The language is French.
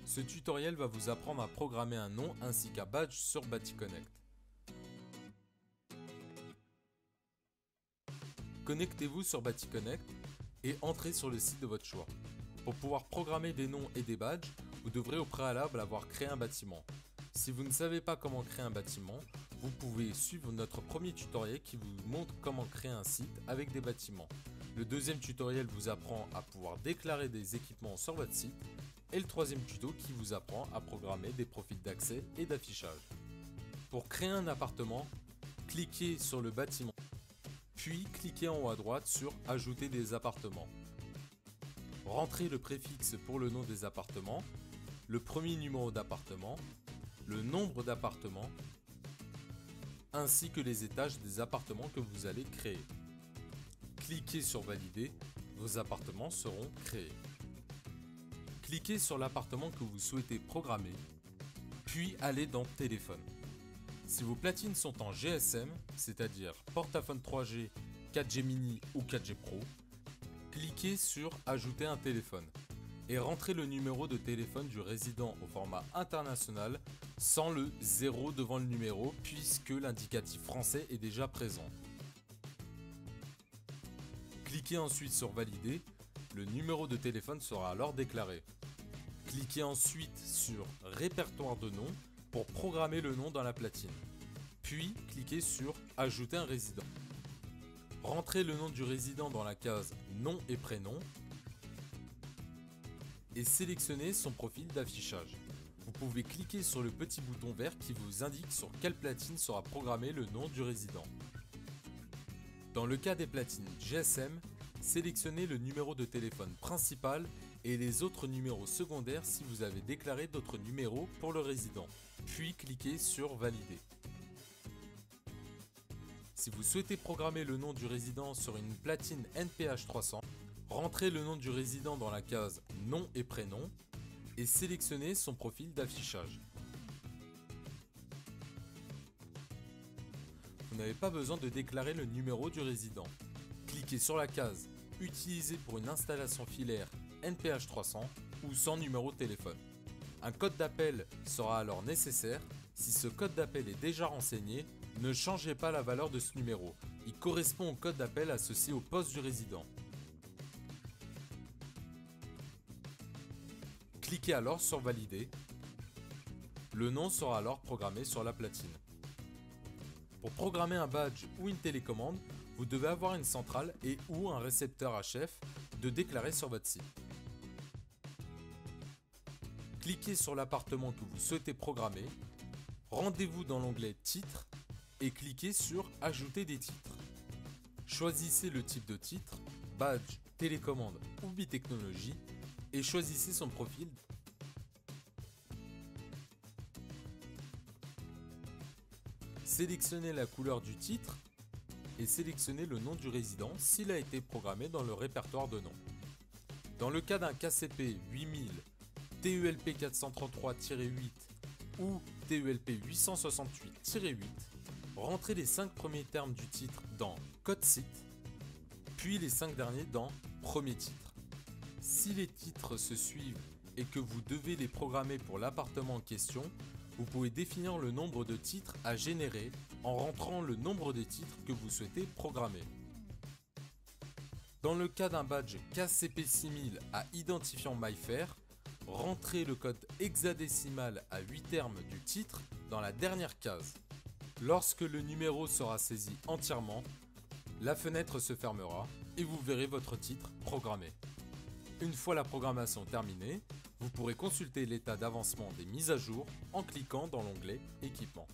Ce tutoriel va vous apprendre à programmer un nom ainsi qu'un badge sur BatiConnect. Connectez-vous sur BatiConnect et entrez sur le site de votre choix. Pour pouvoir programmer des noms et des badges, vous devrez au préalable avoir créé un bâtiment. Si vous ne savez pas comment créer un bâtiment, vous pouvez suivre notre premier tutoriel qui vous montre comment créer un site avec des bâtiments. Le deuxième tutoriel vous apprend à pouvoir déclarer des équipements sur votre site et le troisième tuto qui vous apprend à programmer des profils d'accès et d'affichage. Pour créer un appartement, cliquez sur le bâtiment, puis cliquez en haut à droite sur Ajouter des appartements. Rentrez le préfixe pour le nom des appartements, le premier numéro d'appartement, le nombre d'appartements, ainsi que les étages des appartements que vous allez créer. Cliquez sur Valider, vos appartements seront créés. Cliquez sur l'appartement que vous souhaitez programmer, puis allez dans Téléphone. Si vos platines sont en GSM, c'est-à-dire portaphone 3G, 4G mini ou 4G Pro, cliquez sur Ajouter un téléphone et rentrez le numéro de téléphone du résident au format international sans le 0 devant le numéro puisque l'indicatif français est déjà présent. Cliquez ensuite sur Valider, le numéro de téléphone sera alors déclaré. Cliquez ensuite sur Répertoire de noms pour programmer le nom dans la platine. Puis cliquez sur Ajouter un résident. Rentrez le nom du résident dans la case Nom et prénom et sélectionnez son profil d'affichage. Vous pouvez cliquer sur le petit bouton vert qui vous indique sur quelle platine sera programmé le nom du résident. Dans le cas des platines GSM, sélectionnez le numéro de téléphone principal et les autres numéros secondaires si vous avez déclaré d'autres numéros pour le résident, puis cliquez sur Valider. Si vous souhaitez programmer le nom du résident sur une platine NPH 300, rentrez le nom du résident dans la case Nom et prénom et sélectionnez son profil d'affichage. Vous n'avez pas besoin de déclarer le numéro du résident. Cliquez sur la case Utilisé pour une installation filaire NPH 300 ou sans numéro de téléphone. Un code d'appel sera alors nécessaire. Si ce code d'appel est déjà renseigné, ne changez pas la valeur de ce numéro. Il correspond au code d'appel associé au poste du résident. Cliquez alors sur Valider. Le nom sera alors programmé sur la platine. Pour programmer un badge ou une télécommande, vous devez avoir une centrale et ou un récepteur HF de déclarer sur votre site. Cliquez sur l'appartement que vous souhaitez programmer, rendez-vous dans l'onglet Titres et cliquez sur Ajouter des titres. Choisissez le type de titre, badge, télécommande ou bitechnologie et choisissez son profil. Sélectionnez la couleur du titre et sélectionnez le nom du résident s'il a été programmé dans le répertoire de noms. Dans le cas d'un KCP 8000, TULP 433-8 ou TULP 868-8, rentrez les 5 premiers termes du titre dans Code site, puis les 5 derniers dans Premier titre. Si les titres se suivent et que vous devez les programmer pour l'appartement en question, vous pouvez définir le nombre de titres à générer en rentrant le nombre de titres que vous souhaitez programmer. Dans le cas d'un badge KCP6000 à identifiant MyFair, rentrez le code hexadécimal à 8 termes du titre dans la dernière case. Lorsque le numéro sera saisi entièrement, la fenêtre se fermera et vous verrez votre titre programmé. Une fois la programmation terminée, vous pourrez consulter l'état d'avancement des mises à jour en cliquant dans l'onglet Équipement.